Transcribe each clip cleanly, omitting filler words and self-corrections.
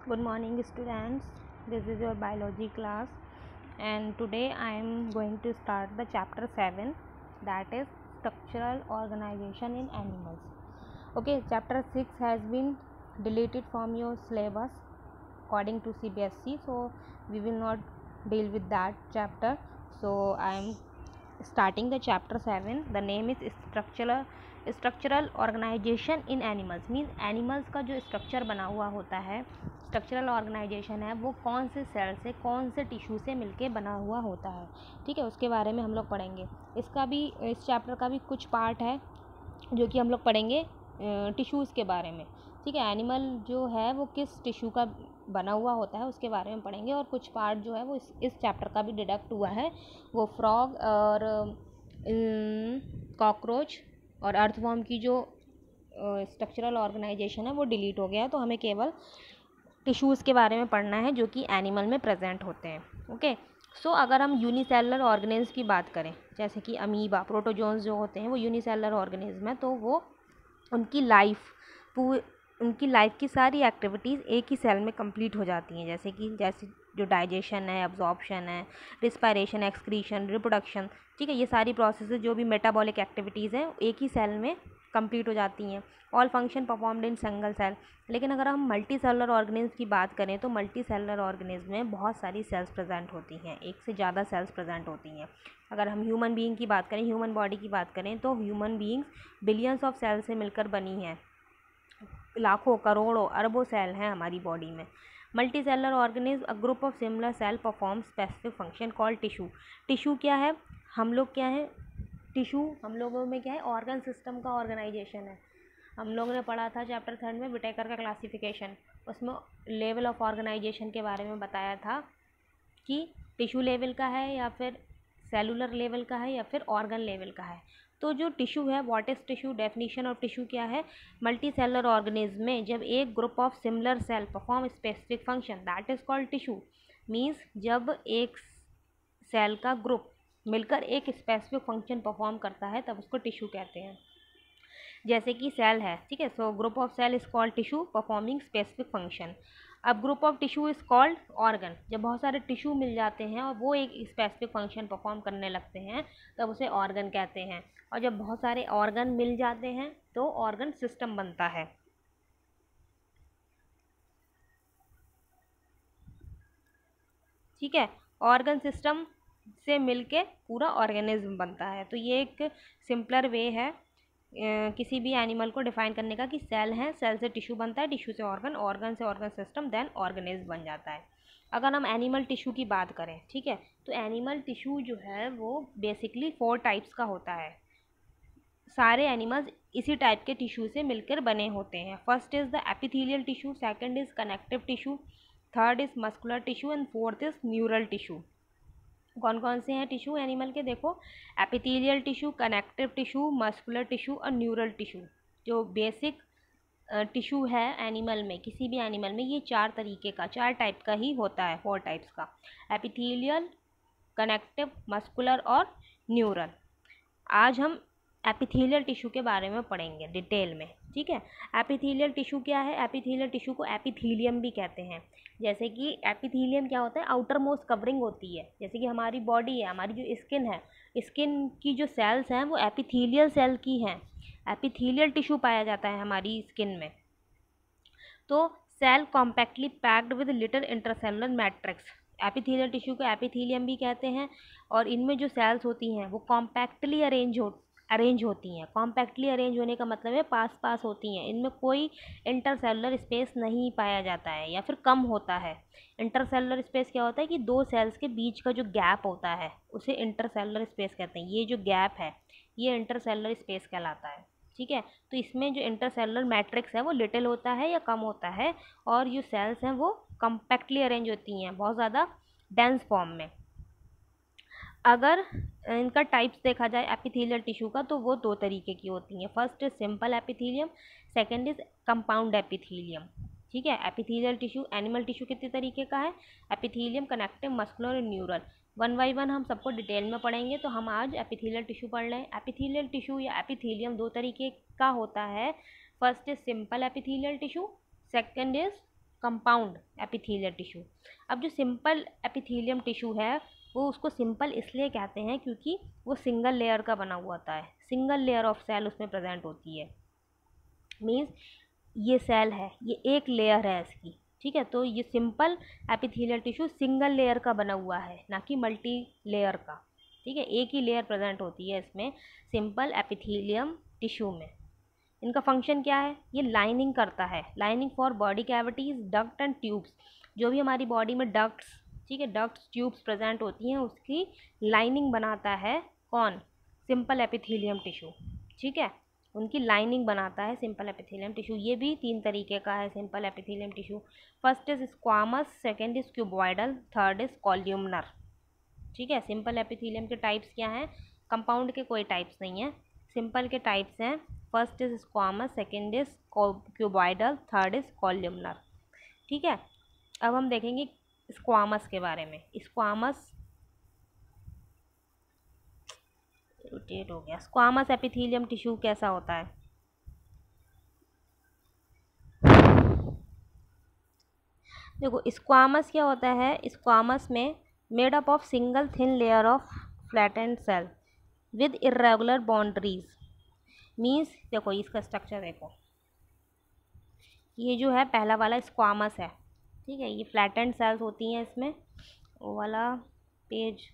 Good morning, students. This is your biology class, and today I am going to start the chapter 7, that is structural organization in animals. Okay, chapter 6 has been deleted from your syllabus according to CBSE, so we will not deal with that chapter. So I am starting the chapter 7. The name is structural organisation in animals. Means animals का जो structure बना हुआ होता है, structural organisation है, वो कौन से सेल से, कौन से टिश्यू से मिलके बना हुआ होता है। ठीक है, उसके बारे में हम लोग पढ़ेंगे। इस चैप्टर का भी कुछ पार्ट है जो कि हम लोग पढ़ेंगे टिश्यूज़ के बारे में। ठीक है, एनिमल जो है वो किस टिश्यू का बना हुआ होता है उसके बारे में पढ़ेंगे। और कुछ पार्ट जो है वो इस चैप्टर का भी डिडक्ट हुआ है, वो फ्रॉग और कॉकरोच और अर्थवॉर्म की जो स्ट्रक्चरल ऑर्गेनाइजेशन है वो डिलीट हो गया है। तो हमें केवल टिश्यूज़ के बारे में पढ़ना है जो कि एनिमल में प्रेजेंट होते हैं। ओके, सो अगर हम यूनिसेलुलर ऑर्गेनिज्म की बात करें, जैसे कि अमीबा, प्रोटोजोन्स जो होते हैं वो यूनिसेलुलर ऑर्गेनिज्म है, तो वो उनकी लाइफ की सारी एक्टिविटीज़ एक ही सेल में कंप्लीट हो जाती हैं। जैसे जो डाइजेशन है, एब्जॉर्प्शन है, रिस्पायरेशन, एक्सक्रीशन, रिप्रोडक्शन, ठीक है, ये सारी प्रोसेस जो भी मेटाबॉलिक एक्टिविटीज़ हैं एक ही सेल में कंप्लीट हो जाती हैं। All function performed in single cell. लेकिन अगर हम मल्टी सेलुलर ऑर्गेनिज्म की बात करें तो मल्टी सेलुलर ऑर्गेनिज्म में बहुत सारी सेल्स प्रेजेंट होती हैं, एक से ज़्यादा सेल्स प्रेजेंट होती हैं। अगर हम ह्यूमन बीइंग की बात करें, ह्यूमन बॉडी की बात करें, तो human beings billions of cell से मिलकर बनी हैं। लाखों, करोड़ों, अरबों सेल हैं हमारी बॉडी में। Multi cellular organism a group of similar cell perform specific function called tissue. Tissue क्या है? हम लोग क्या है? टिश्यू हम लोगों में क्या है? ऑर्गन सिस्टम का ऑर्गेनाइजेशन है। हम लोगों ने पढ़ा था चैप्टर 3 में विटेकर का क्लासिफिकेशन, उसमें लेवल ऑफ ऑर्गेनाइजेशन के बारे में बताया था कि टिश्यू लेवल का है या फिर सेलुलर लेवल का है या फिर ऑर्गन लेवल का है। तो जो टिश्यू है, what is tissue, definition of tissue क्या है? मल्टी सेलुलर ऑर्गेनिज्म में जब एक group of similar cell perform specific function, that is called tissue. Means जब एक सेल का ग्रुप मिलकर एक स्पेसिफिक फंक्शन परफॉर्म करता है तब उसको टिश्यू कहते हैं। जैसे कि सेल है, ठीक है, so group of cell is called tissue performing specific function. अब group of tissue is called organ. जब बहुत सारे टिश्यू मिल जाते हैं और वो एक स्पेसिफिक फंक्शन परफॉर्म करने लगते हैं तब उसे ऑर्गन कहते हैं। और जब बहुत सारे ऑर्गन मिल जाते हैं तो ऑर्गन सिस्टम बनता है। ठीक है, ऑर्गन सिस्टम से मिलके पूरा ऑर्गेनिज्म बनता है। तो ये एक सिंपलर वे है किसी भी एनिमल को डिफाइन करने का कि सेल है, सेल से टिश्यू बनता है, टिश्यू से ऑर्गन, ऑर्गन से ऑर्गन सिस्टम, देन ऑर्गेनिज्म बन जाता है। अगर हम एनिमल टिश्यू की बात करें, ठीक है, तो एनिमल टिश्यू जो है वो बेसिकली 4 टाइप्स का होता है। सारे एनिमल्स इसी टाइप के टिश्यू से मिलकर बने होते हैं। First is the epithelial tissue, second is connective tissue, third is muscular tissue and fourth is neural tissue. कौन कौन से हैं टिश्यू एनिमल के? देखो, epithelial tissue, connective tissue, muscular tissue और न्यूरल टिश्यू। जो बेसिक टिश्यू है एनिमल में, किसी भी एनिमल में, ये 4 तरीके का, 4 टाइप का ही होता है, 4 टाइप्स का, एपिथेलियल, कनेक्टिव, मस्कुलर और न्यूरल। आज हम एपिथेलियल टिश्यू के बारे में पढ़ेंगे डिटेल में। ठीक है, एपिथेलियल टिश्यू क्या है? एपिथेलियल टिश्यू को एपिथीलियम भी कहते हैं। जैसे कि एपिथीलियम क्या होता है? आउटर मोस्ट कवरिंग होती है। जैसे कि हमारी बॉडी है, हमारी जो स्किन है, स्किन की जो सेल्स हैं वो एपिथेलियल सेल की हैं। एपिथेलियल टिश्यू पाया जाता है हमारी स्किन में। तो cell compactly packed with little intercellular matrix, epithelial tissue को एपिथेलियम भी कहते हैं। और इनमें जो सेल्स होती हैं वो कॉम्पैक्टली अरेंज होती हैं। कॉम्पैक्टली अरेंज होने का मतलब है पास पास होती हैं, इनमें कोई इंटरसेलुलर स्पेस नहीं पाया जाता है या फिर कम होता है। इंटरसेलुलर स्पेस क्या होता है कि 2 सेल्स के बीच का जो गैप होता है उसे इंटरसेलुलर स्पेस कहते हैं। ये जो गैप है ये इंटरसेलुलर स्पेस कहलाता है। ठीक है, तो इसमें जो इंटरसेलुलर मैट्रिक्स है वो लिटिल होता है या कम होता है, और जो सेल्स हैं वो कॉम्पैक्टली अरेंज होती हैं, बहुत ज़्यादा डेंस फॉर्म में। अगर इनका टाइप्स देखा जाए एपिथेलियल टिश्यू का, तो वो 2 तरीके की होती हैं। First is simple epithelium, second is compound epithelium. ठीक है, एपिथेलियल टिश्यू, एनिमल टिश्यू कितने तरीके का है? एपिथेलियम, कनेक्टिव, मस्कुलर और न्यूरल। 1 बाय 1 हम सबको डिटेल में पढ़ेंगे। तो हम आज एपिथेलियल टिश्यू पढ़ लें। एपिथेलियल टिश्यू या एपिथेलियम 2 तरीके का होता है। First is simple epithelial tissue, second is compound epithelial tissue. अब जो सिंपल एपिथेलियम टिश्यू है वो उसको सिंपल इसलिए कहते हैं क्योंकि वो सिंगल लेयर का बना हुआ होता है, सिंगल लेयर ऑफ सेल उसमें प्रेजेंट होती है। मीन्स ये सेल है, ये एक लेयर है इसकी, ठीक है। तो ये simple epithelial tissue single layer का बना हुआ है, ना कि मल्टी लेयर का, ठीक है। एक ही लेयर प्रेजेंट होती है इसमें सिंपल एपिथेलियम टिश्यू में। इनका फंक्शन क्या है, ये लाइनिंग करता है, lining for body cavities, duct and tubes. जो भी हमारी बॉडी में डक्ट्स, ठीक है, डक्ट्स ट्यूब्स प्रेजेंट होती हैं उसकी लाइनिंग बनाता है कौन, सिंपल एपिथेलियम टिश्यू, ठीक है। उनकी लाइनिंग बनाता है सिंपल एपिथेलियम टिश्यू। ये भी 3 तरीके का है simple epithelium tissue. First is squamous, second is cuboidal, third is columnar, ठीक है। सिंपल एपिथेलियम के टाइप्स क्या हैं, कंपाउंड के कोई टाइप्स नहीं है, सिंपल के टाइप्स हैं। First is squamous, second is cuboidal, third is columnar, ठीक है। अब हम देखेंगे स्क्वामस के बारे में। स्क्वामस रोटेट हो गया। स्क्वामस एपिथेलियम टिश्यू कैसा होता है, देखो स्क्वामस क्या होता है, स्क्वामस में made up of single thin layer of flattened cell with irregular boundaries. Means देखो इसका स्ट्रक्चर देखो, ये जो है पहला वाला स्क्वामस है, ठीक है। ये फ्लैटेंड सेल्स होती हैं इसमें, वो वाला पेज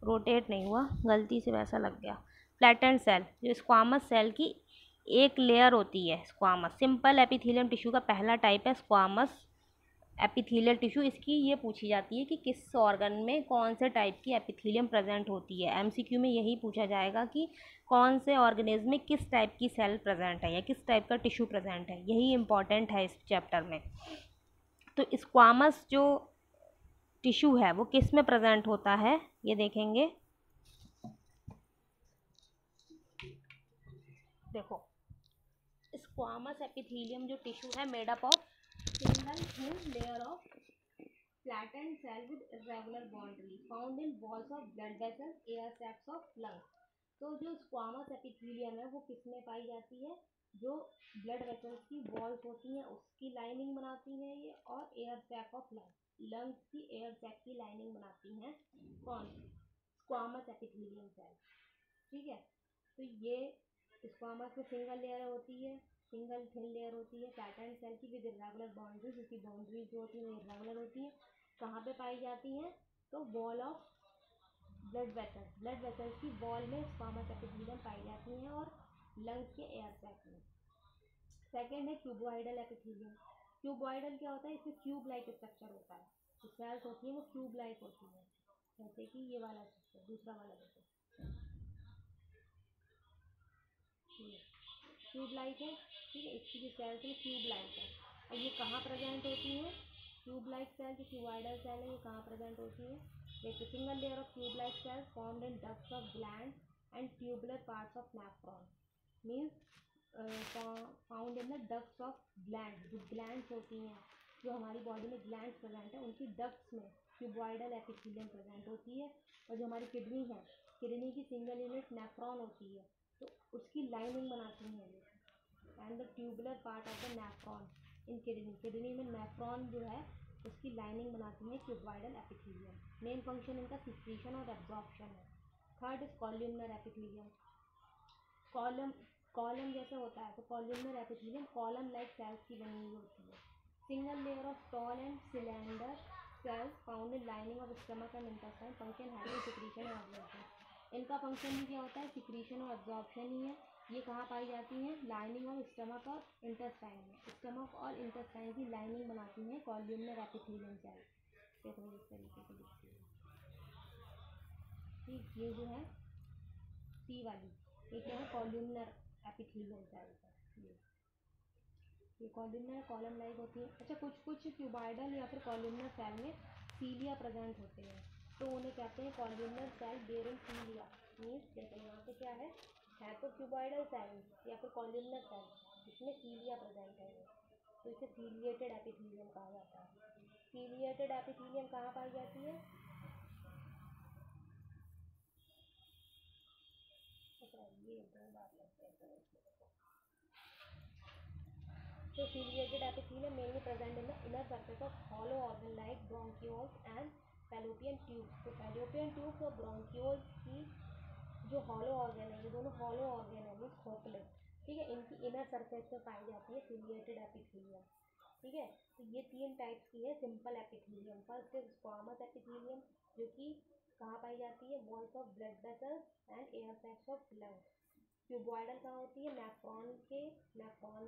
रोटेट नहीं हुआ, गलती से वैसा लग गया। फ्लैटेंड सेल जो स्क्वामस सेल की एक लेयर होती है, स्क्वामस सिंपल एपिथेलियम टिश्यू का पहला टाइप है स्क्वामस एपिथेलियल टिश्यू। इसकी ये पूछी जाती है कि किस ऑर्गन में कौन से टाइप की एपिथेलियम प्रेजेंट होती है। एमसीक्यू में यही पूछा जाएगा कि कौन से ऑर्गेनिज्म में किस टाइप की सेल प्रेजेंट है या किस टाइप का टिश्यू प्रेजेंट है, यही इंपॉर्टेंट है इस चैप्टर में। तो स्क्वामस जो टिश्यू है वो किस में प्रेजेंट होता है ये देखेंगे। देखो स्क्वामस एपिथेलियम जो टिश्यू है made up of single thin layer of flattened cell with irregular boundary found in walls of blood vessels, air sacs of lungs। तो जो स्क्वामस एपिथेलियम है वो किसमें पाई जाती है, जो ब्लड वेसल्स की वॉल्स होती हैं उसकी लाइनिंग बनाती हैं ये, और एयर सैक ऑफ लंग्स की एयर सैक की लाइनिंग बनाती हैं कौन, स्क्वामस एपिथेलियम सेल, ठीक है। तो ये स्क्वामस में सिंगल लेयर होती है, सिंगल थिन लेयर होती है फ्लैटेंड सेल की विद इर्रेगुलर बाउंड्रीज, जिसकी बाउंड्रीज जो होती है वो इर्रेगुलर होती है। कहाँ पे पाई जाती हैं, तो वॉल ऑफ ब्लड वेसल्स की वॉल में स्क्वामस एपिथेलियम पाई जाती हैं और लंग्स के एयर सैक में। सेकेंड है क्यूबॉइडल एपिथेलियम। क्यूबॉइडल क्या होता है, इसमें क्यूब लाइक स्ट्रक्चर होता है, जो सेल्स होती हैं वो क्यूब लाइक होती हैं, जैसे कि ये वाला स्ट्रक्चर, दूसरा वाला देखो क्यूब लाइक है, ठीक है। इसकी जो सेल्स है क्यूब लाइक है। और ये कहाँ प्रेजेंट होती हैं, क्यूब लाइक सेल जो क्यूबॉइडल सेल है ये कहाँ प्रेजेंट होती है, देखिए single layer of cube like cells formed in ducts of gland and tubular parts of nephron. Means found in the ducts of gland, जो ग्लैंड्स होती हैं, जो हमारी बॉडी में ग्लैंड्स प्रेजेंट है उनकी डक्ट्स में क्यूबॉइडल एपिथेलियम प्रेजेंट होती है। और जो हमारी किडनी है, किडनी की सिंगल यूनिट नेफ्रॉन होती है, तो उसकी लाइनिंग बनाती हैं ये। And the tubular part of the nephron in kidney में नेफ्रॉन जो है उसकी लाइनिंग बनाती है क्यूबॉइडल एपिथेलियम। मेन फंक्शन इनका सिक्रीशन और एब्जॉर्प्शन है। Third is columnar epithelium. Column जैसे होता है, तो columnar epithelium column like cells की बनी हुई होती है। Single layer of tall and cylinder cells found in lining of stomach and intestine function having secretion और absorption। इनका फंक्शन भी क्या होता है, सिक्रीशन और एब्जॉर्प्शन ही है। ये कहाँ पाई जाती हैं, लाइनिंग ऑफ स्टमक और इंटेस्टाइन में। स्टमक और इंटेस्टाइन की लाइनिंग बनाती हैं कॉल्यूमनर एपिथेलियम सेल। देखो इस तरीके से दिखती है, ठीक। ये जो है सी वाली, ये क्या है, कॉल्यूमनर एपिथेलियम सेल है ये कॉल्यूमनर कॉलम लाइक होती है। अच्छा कुछ क्यूबॉइडल या फिर कॉल्यूमनर सेल में सीलिया प्रेजेंट होते हैं, तो उन्हें कहते हैं कॉल्यूमनर सेल बेयरिंग सीलिया। मीन्स देखो यहाँ पे क्या है तो क्यूबॉइडल सेल या फिर कॉल्यूमनर सेल जिसमें सीलिया प्रेजेंट है, तो इसे सीलिएटेड एपिथेलियम कहा जाता है। सीलिएटेड एपिथेलियम कहाँ पाई जाती है, ये दो बार लगते हैं। तो ciliated epithelium mainly present in the inner surface of hollow organ like bronchioles and fallopian tubes. तो फैलोपियन ट्यूब्स और ब्रोंकियोल्स की जो हॉलो ऑर्गन है, ये दोनों हॉलो ऑर्गन है, मीन्स खोखले, ठीक है, इनकी इनर सरफेस पे पाई जाती है सिलिएटेड एपिथेलियम। ठीक है, तो ये 3 टाइप्स की है simple epithelium. First is squamous epithelium, जो कि कहाँ पाई जाती है, walls of blood vessels and air sacs of lungs. Cuboidal कहाँ होती है, नेफ्रॉन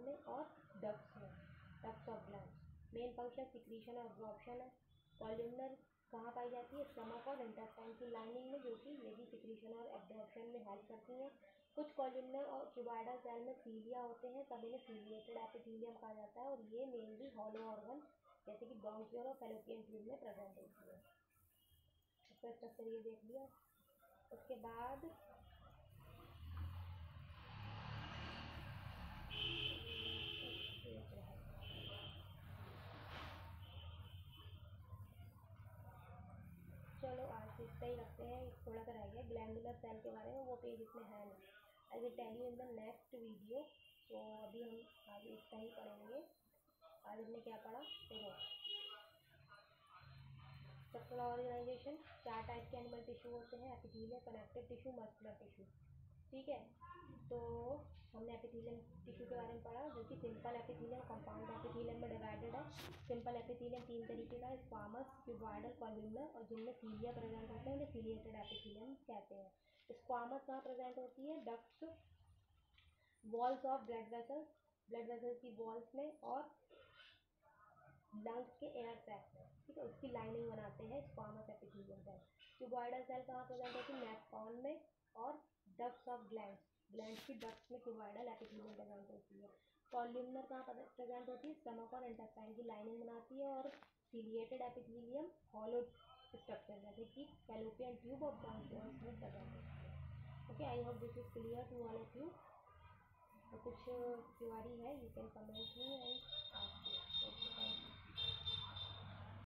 में और ducts of glands. Main function secretion और अब्जॉर्प्शन है। कॉल्यूमनर कहाँ पाई जाती है, स्टमक और इंटेस्टाइन की लाइनिंग में, जो कि ये भी सिक्रीशन और एब्जॉर्प्शन में हेल्प करती हैं। कुछ कॉल्यूमनर और क्यूबॉइडल सेल में सीलिया होते हैं, तब इन्हें सीलिएटेड एपिथेलियम कहा जाता है, और ये मेनली हॉलो ऑर्गन जैसे कि ब्रोंकियोल और फैलोपियन ट्यूब में प्रेजेंट होती है। इसका स्ट्रक्चर ये देख लिया। उसके बाद चलो आज इतना ही रखते हैं, थोड़ा सा रह गया ग्लैंडुलर सेल के बारे में, वो पेज इसमें है नहीं। I will tell you in the next video. तो अभी हम आज इतना ही पढ़ेंगे। आज हमने क्या पढ़ा, देखो स्ट्रक्चरल ऑर्गेनाइजेशन, 4 टाइप के एनिमल टिश्यू होते हैं, epithelium, connective tissue, muscular tissue. ठीक है, तो हमने एपिथेलियम टिश्यू के बारे में पढ़ा, जो कि सिंपल एपिथेलियम, कंपाउंड एपिथेलियम में डिवाइडेड है। सिंपल एपिथेलियम 3 तरीके का है, स्क्वामस, क्यूबॉइडल, कॉल्यूमनर, और जिनमें सीलिया प्रेजेंट होते हैं उन्हें सीलिएटेड एपिथेलियम कहते हैं। स्क्वामस कहाँ प्रेजेंट होती है, ducts, walls of blood vessels की वॉल्स में और लंग्स के एयर सैक में, ठीक है, उसकी लाइनिंग बनाते हैं squamous epithelium cell. Cuboidal cell कहाँ प्रेजेंट होती है, नेफ्रॉन में और डक्ट्स ऑफ ग्लैंड्स की डक्ट्स में क्यूबॉइडल एपिथेलियम प्रेजेंट होती है। कॉल्यूमनर कहाँ प्रेजेंट होती है, स्टमक और इंटेस्टाइन की लाइनिंग बनाती है, और सीलिएटेड एपिथेलियम हॉलो स्ट्रक्चर जैसे कि फैलोपियन ट्यूब और ब्रोंकियोल्स में प्रेजेंट होती है। Okay, I hope this is clear to all of you. तो कुछ क्वेरी है, you can comment me and